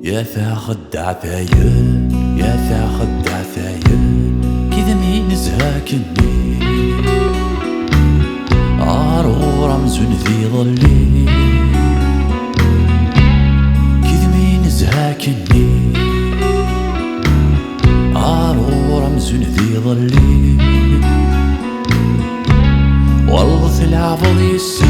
يا خدع ثايل يا خدع ثايل كذا مين زهاكني عارو رمز ذي ظلي كذا مين زهاكني عارو رمز ذي ظلي والله العفض يسي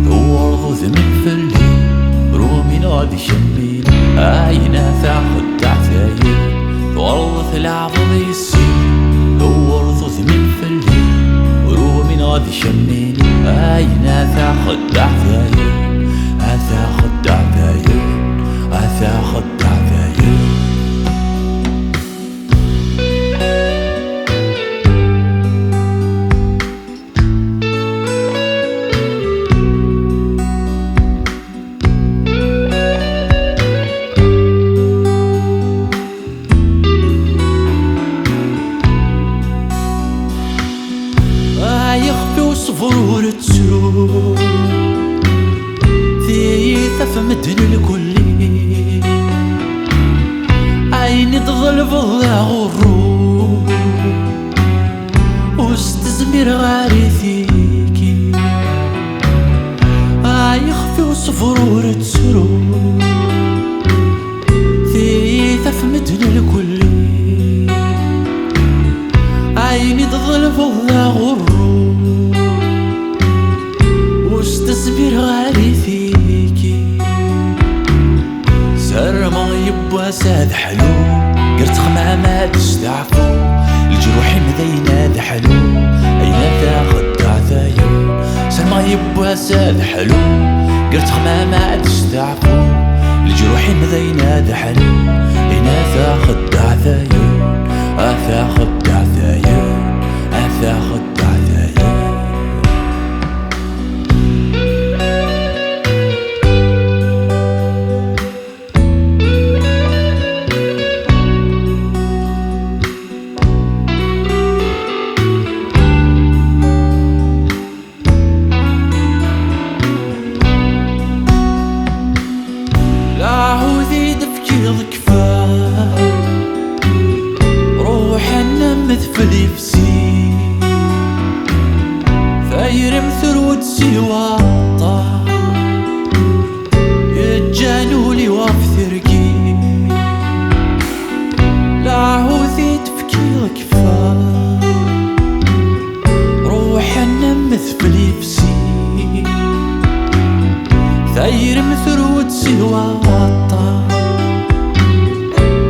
ثور ذمن فلي رومي نادي شمين عينا خدع ثايل والله العفض يسي ثور ذمن فلي رومي نادي شمين عينا خدع ثايل خدع ثايل خدع ثايل صفور تسوق ثيثة في مدن الكلي عيني تظل فضع غروب واستزمر غاري ثيكي يخفي وصفور تسوق ثيثة في مدن الكلي عيني تظل فضع غروب واستزبر غالي فيكي سر ما يبوى ساد حلو قرت خمامة تستعفو الجروح مذينة ذا حلو أين خدع ثايل سر ما يبوى ساد حلو قرت خمامة تستعفو الجروح مذينة ذا حلو أين خدع ثايل خدع ثايل خدع ثايل مثفلي فسي ثاير مثرود سوا يتجانولي وافثرقي لاهوثي تفكير كفا روحنا مثفلي فسي ثاير مثرود سوا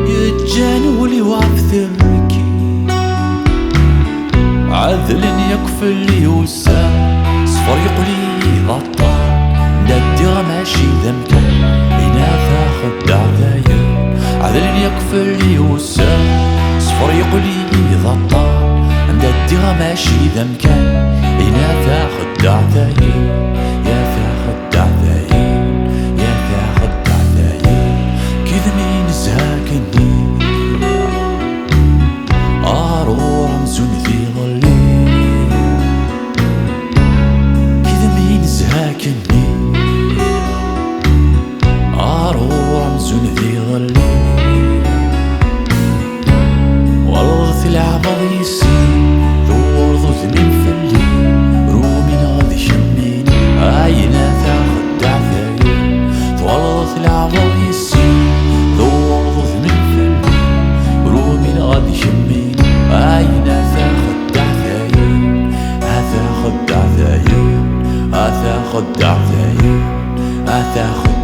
يتجانولي وافثرقي عذل يكفل لي وسام صفر يقولي غطان ندي ماشي ذمكن إناثا خدع ثايل عذل يكفل لي وسام صفر يقولي غطان ندي ماشي ذمكن إناثا خدع ثايل خدع ثايل خدع ثايل كذا مين زهاكني عارو رمز ذي ظلي كذا مين زهاكني عارو رمز ذي ظلي والله العفض يسي ثور ذمن فلي رومي ناضي شمين عينا خدع ثايل والله العفض يسي ثور ذمن فلي رومي ناضي شمين عينا خدع ثايل خدع ثايل خدع ثايل